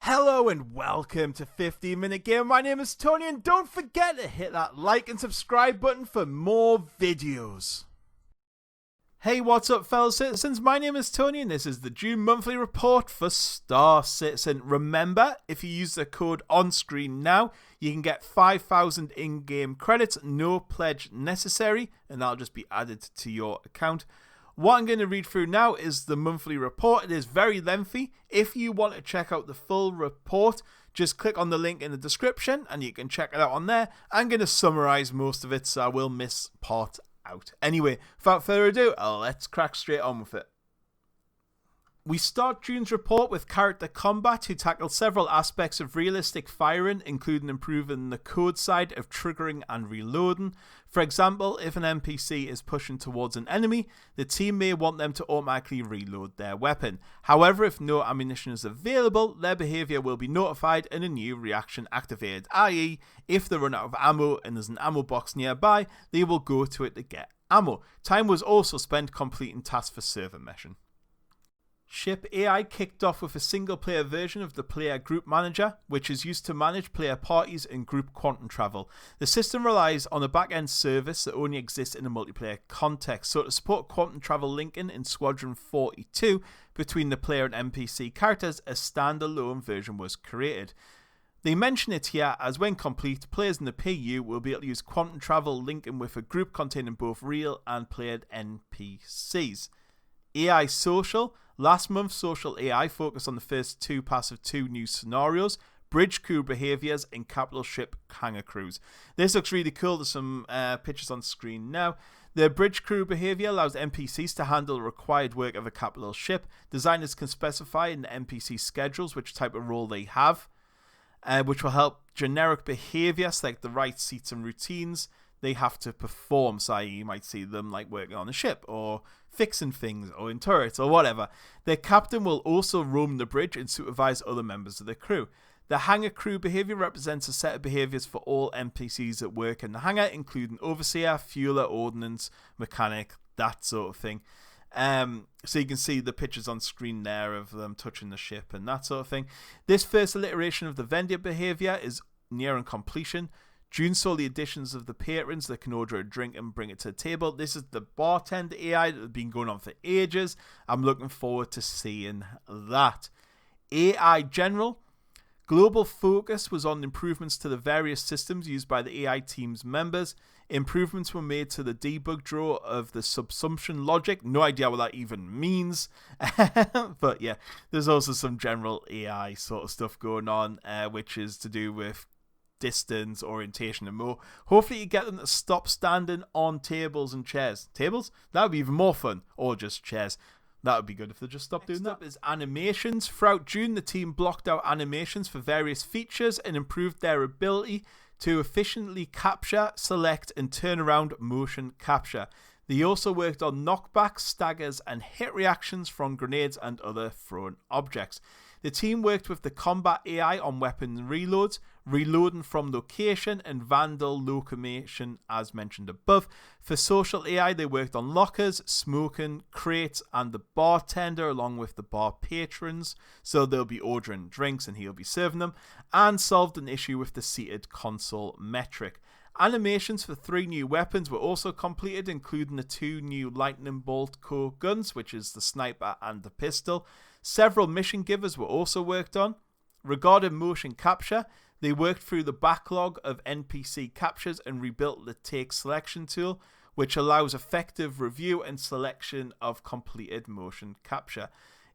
Hello and welcome to 15 Minute Game. My name is Tony and don't forget to hit that like and subscribe button for more videos. Hey, what's up fellow citizens? My name is Tony and this is the June monthly report for Star Citizen. Remember, if you use the code on screen now, you can get 5,000 in-game credits, no pledge necessary, and that'll just be added to your account. What I'm going to read through now is the monthly report. It is very lengthy. If you want to check out the full report, just click on the link in the description and you can check it out on there. I'm going to summarize most of it, so I will miss part out. Anyway, without further ado, let's crack straight on with it. We start June's report with character combat, who tackled several aspects of realistic firing, including improving the code side of triggering and reloading. For example, if an NPC is pushing towards an enemy, the team may want them to automatically reload their weapon. However, if no ammunition is available, their behaviour will be notified and a new reaction activated, i.e. if they run out of ammo and there's an ammo box nearby, they will go to it to get ammo. Time was also spent completing tasks for server mission. Ship AI kicked off with a single-player version of the Player Group Manager, which is used to manage player parties and group quantum travel. The system relies on a back-end service that only exists in a multiplayer context, so to support quantum travel linking in Squadron 42 between the player and NPC characters, a standalone version was created. They mention it here as when complete, players in the PU will be able to use quantum travel linking with a group containing both real and played NPCs. AI Social. Last month, Social AI focused on the first two parts of two new scenarios, bridge crew behaviours and capital ship hangar crews. This looks really cool. There's some pictures on screen now. The bridge crew behaviour allows NPCs to handle the required work of a capital ship. Designers can specify in the NPC schedules which type of role they have, which will help generic behaviour select the right seats and routines they have to perform. So you might see them like working on a ship or fixing things or in turrets or whatever. Their captain will also roam the bridge and supervise other members of the crew. The hangar crew behavior represents a set of behaviors for all NPCs that work in the hangar, including overseer, fueler, ordnance, mechanic, that sort of thing. So you can see the pictures on screen there of them touching the ship and that sort of thing. This first iteration of the vendor behavior is nearing completion. June saw the additions of the patrons that can order a drink and bring it to the table. This is the bartender AI that has been going on for ages. I'm looking forward to seeing that. AI General. Global focus was on improvements to the various systems used by the AI team's members. Improvements were made to the debug draw of the subsumption logic. No idea what that even means. But yeah, there's also some general AI sort of stuff going on, which is to do with distance, orientation, and more. Hopefully you get them to stop standing on tables and chairs. Tables? That would be even more fun. Or just chairs. That would be good if they just stopped doing that. Next up is animations. Throughout June, the team blocked out animations for various features and improved their ability to efficiently capture, select, and turn around motion capture. They also worked on knockbacks, staggers, and hit reactions from grenades and other thrown objects. The team worked with the combat AI on weapon reloads, reloading from location, and vandal locomotion as mentioned above. For social AI, they worked on lockers, smoking, crates, and the bartender along with the bar patrons. So they'll be ordering drinks and he'll be serving them, and solved an issue with the seated console metric. Animations for 3 new weapons were also completed, including the 2 new lightning bolt core guns, which is the sniper and the pistol. Several mission givers were also worked on. Regarding motion capture, they worked through the backlog of NPC captures and rebuilt the take selection tool, which allows effective review and selection of completed motion capture.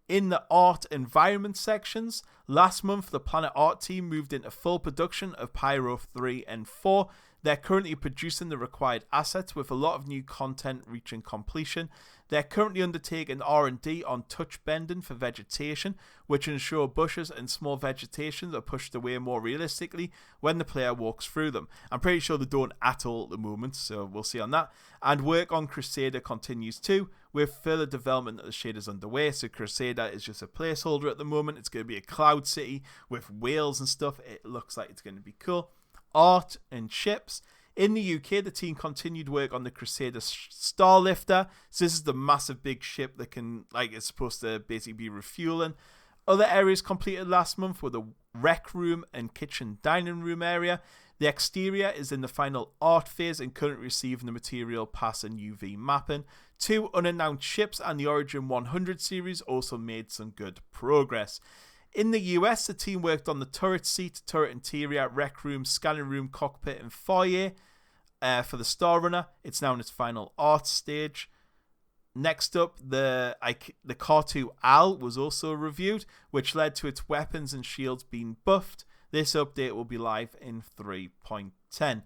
In the art environment sections, last month the Planet Art team moved into full production of Pyro 3 and 4. They're currently producing the required assets with a lot of new content reaching completion. They're currently undertaking R&D on touch bending for vegetation, which ensure bushes and small vegetations are pushed away more realistically when the player walks through them. I'm pretty sure they don't at all at the moment, so we'll see on that. And work on Crusader continues too, with further development of the shaders underway. So Crusader is just a placeholder at the moment. It's going to be a cloud city with whales and stuff. It looks like it's going to be cool. Art and ships. In the UK, the team continued work on the Crusader Starlifter. So this is the massive big ship that can, like, it's supposed to basically be refueling. Other areas completed last month were the rec room and kitchen dining room area. The exterior is in the final art phase and currently receiving the material pass and UV mapping. 2 unannounced ships and the Origin 100 series also made some good progress. In the US, the team worked on the turret seat, turret interior, rec room, scanning room, cockpit and foyer for the Star Runner. It's now in its final art stage. Next up, the Car2 Al was also reviewed, which led to its weapons and shields being buffed. This update will be live in 3.10.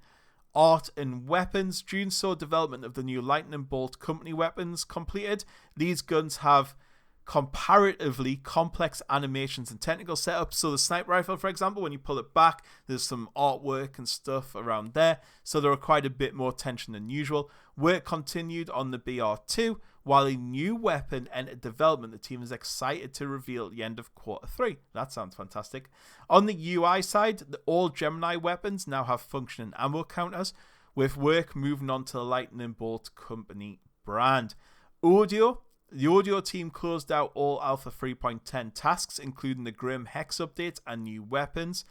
Art and weapons. June saw development of the new Lightning Bolt company weapons completed. These guns have comparatively complex animations and technical setups. So the sniper rifle, for example, when you pull it back, there's some artwork and stuff around there. So there required a bit more attention than usual. Work continued on the BR2, while a new weapon entered development. The team is excited to reveal at the end of Q3. That sounds fantastic. On the UI side, all Gemini weapons now have function and ammo counters, with work moving on to the Lightning Bolt company brand. Audio. The audio team closed out all Alpha 3.10 tasks, including the Grim Hex update and new weapons.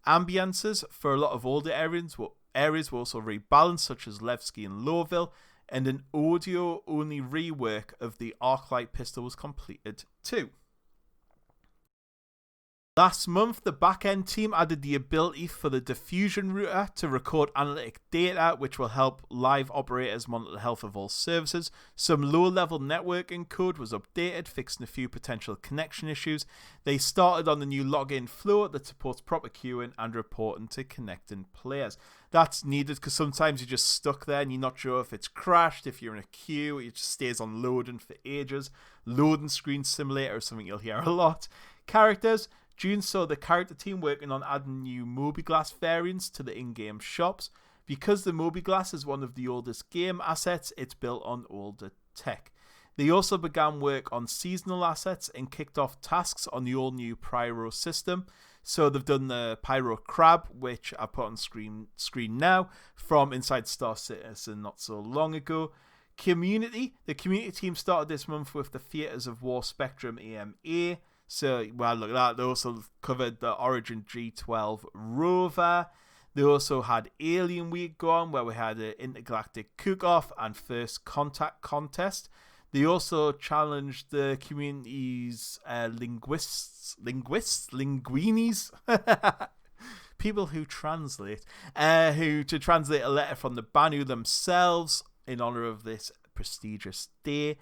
Ambiances for a lot of older areas were also rebalanced, such as Levski and Lowville, and an audio-only rework of the Arclight pistol was completed too. Last month, the back-end team added the ability for the diffusion router to record analytic data, which will help live operators monitor the health of all services. Some low-level networking code was updated, fixing a few potential connection issues. They started on the new login flow that supports proper queuing and reporting to connecting players. That's needed because sometimes you're just stuck there and you're not sure if it's crashed, if you're in a queue, it just stays on loading for ages. Loading screen simulator is something you'll hear a lot. Characters. June saw the character team working on adding new Mobiglass variants to the in-game shops. Because the Mobiglass is one of the oldest game assets, it's built on older tech. They also began work on seasonal assets and kicked off tasks on the all-new Pyro system. So they've done the Pyro Crab, which I put on screen now, from inside Star Citizen not so long ago. Community. The community team started this month with the Theatres of War Spectrum AMA. So, well, look at that. They also covered the Origin G12 rover. They also had Alien Week going, where we had an intergalactic cook-off and first contact contest. They also challenged the community's linguinis, people who translate, to translate a letter from the Banu themselves in honor of this prestigious day.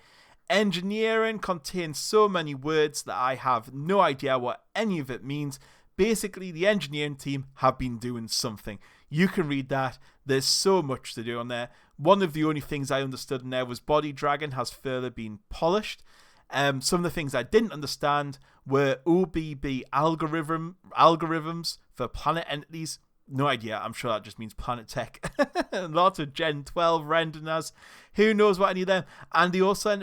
Engineering contains so many words that I have no idea what any of it means. Basically, the engineering team have been doing something. You can read that. There's so much to do on there. One of the only things I understood in there was Body Dragon has further been polished. Some of the things I didn't understand were OBB algorithms for planet entities. No idea. I'm sure that just means planet tech. Lots of Gen 12 renderers. Who knows what any of them. And they also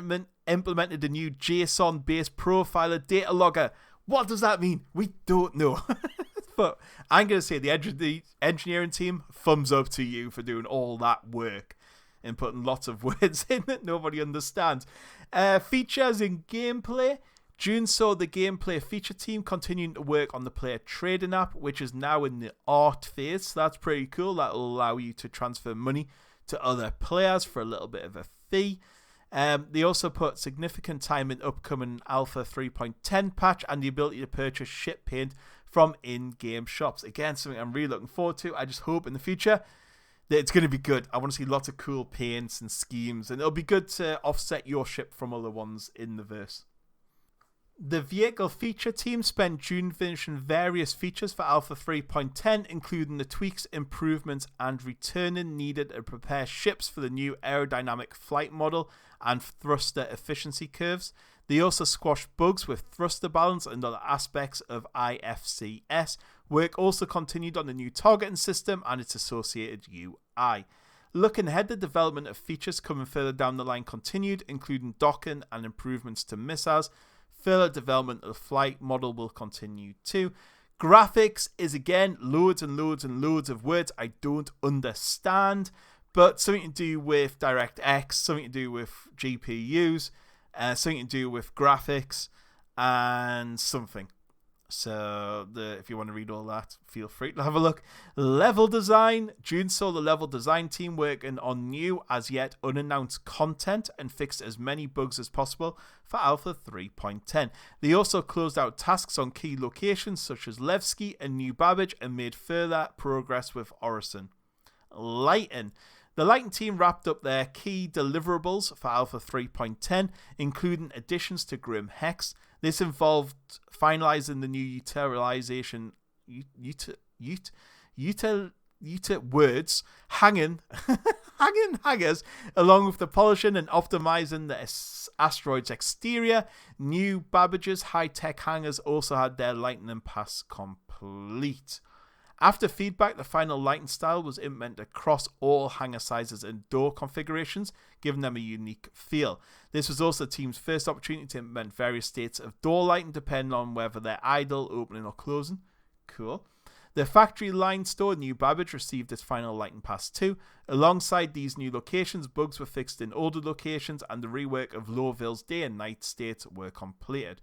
implemented a new JSON-based profiler data logger. What does that mean? We don't know. But I'm going to say the engineering team, thumbs up to you for doing all that work and putting lots of words in that nobody understands. Features in gameplay. June saw the gameplay feature team continuing to work on the player trading app, which is now in the art phase. So that's pretty cool. That will allow you to transfer money to other players for a little bit of a fee. They also put significant time in upcoming Alpha 3.10 patch and the ability to purchase ship paint from in-game shops. Again, something I'm really looking forward to. I just hope in the future that it's going to be good. I want to see lots of cool paints and schemes, and it'll be good to offset your ship from other ones in the verse. The vehicle feature team spent June finishing various features for Alpha 3.10, including the tweaks, improvements, and returning needed to prepare ships for the new aerodynamic flight model and thruster efficiency curves. They also squashed bugs with thruster balance and other aspects of IFCS. Work also continued on the new targeting system and its associated UI. Looking ahead, the development of features coming further down the line continued, including docking and improvements to missiles. Further development of the flight model will continue too. Graphics is again loads and loads and loads of words I don't understand, but something to do with DirectX, something to do with GPUs, something to do with graphics, and something. So if you want to read all that, feel free to have a look. Level design. June saw the level design team working on new, as yet unannounced content and fixed as many bugs as possible for Alpha 3.10. They also closed out tasks on key locations such as Levski and New Babbage and made further progress with Orison. Lighten. The Lighten team wrapped up their key deliverables for Alpha 3.10, including additions to Grim Hex. This involved finalizing the new utilization words hanging hangers, along with the polishing and optimizing the asteroid's exterior. New Babbage's high-tech hangars also had their Lightning Pass complete. After feedback, the final Lighten style was implemented across all hangar sizes and door configurations, giving them a unique feel. This was also the team's first opportunity to implement various states of door lighting depending on whether they're idle, opening, or closing. Cool. The factory line store New Babbage received its final Lighten Pass 2. Alongside these new locations, bugs were fixed in older locations and the rework of Lowville's day and night states were completed.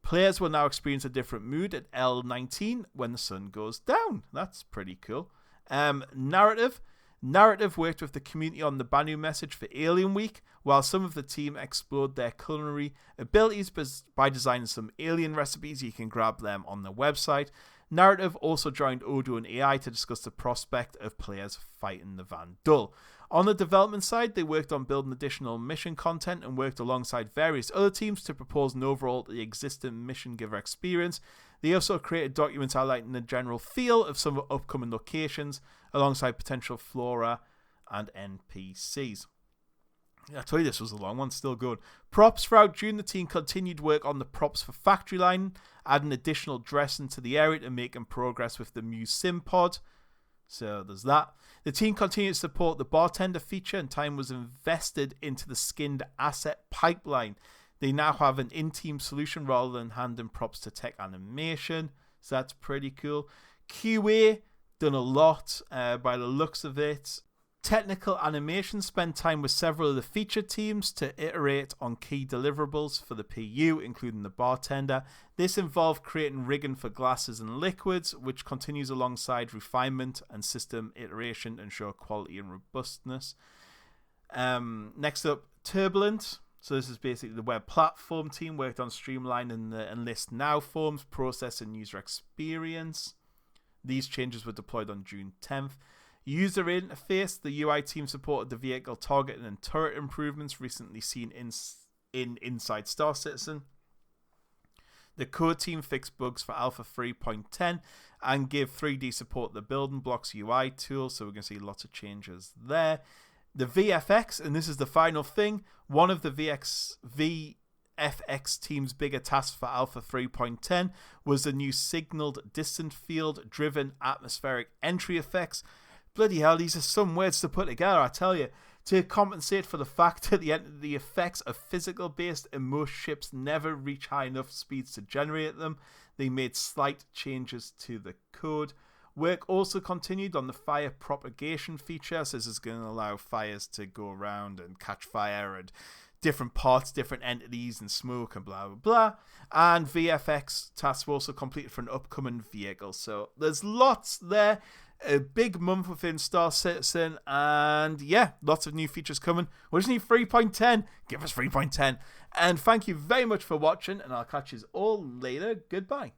Players will now experience a different mood at L19 when the sun goes down. That's pretty cool. Narrative. Narrative worked with the community on the Banu message for Alien Week, while some of the team explored their culinary abilities by designing some alien recipes. You can grab them on the website. Narrative also joined Odo and AI to discuss the prospect of players fighting the Vandal. On the development side, they worked on building additional mission content and worked alongside various other teams to propose an overall the existing mission giver experience. They also created documents highlighting the general feel of some upcoming locations alongside potential flora and NPCs. I told you this was a long one, still good. Props. Throughout June, the team continued work on the props for Factory Line, adding additional dressing to the area and making progress with the Muse Sim Pod. So there's that. The team continued to support the bartender feature and time was invested into the skinned asset pipeline. They now have an in-team solution rather than handing props to tech animation. So that's pretty cool. QA, done a lot by the looks of it. Technical animation spent time with several of the feature teams to iterate on key deliverables for the PU, including the bartender. This involved creating rigging for glasses and liquids, which continues alongside refinement and system iteration to ensure quality and robustness. Next up, Turbulent. So this is basically the web platform team, worked on streamlining the Enlist Now forms, process and user experience. These changes were deployed on June 10th. User interface. The UI team supported the vehicle targeting and turret improvements recently seen in Inside Star Citizen. The core team fixed bugs for Alpha 3.10 and gave 3D support to the building blocks UI tool, so we're going to see lots of changes there. The VFX, and this is the final thing, one of the VFX team's bigger tasks for Alpha 3.10 was the new signaled distant field driven atmospheric entry effects. Bloody hell, these are some words to put together, I tell you. To compensate for the fact that the effects are physical based and most ships never reach high enough speeds to generate them, they made slight changes to the code. Work also continued on the fire propagation feature, so this is going to allow fires to go around and catch fire and different parts, different entities and smoke and blah, blah, blah. And VFX tasks were also completed for an upcoming vehicle. So there's lots there. A big month within Star Citizen, and yeah, lots of new features coming. We just need 3.10. Give us 3.10. And thank you very much for watching, and I'll catch you all later. Goodbye.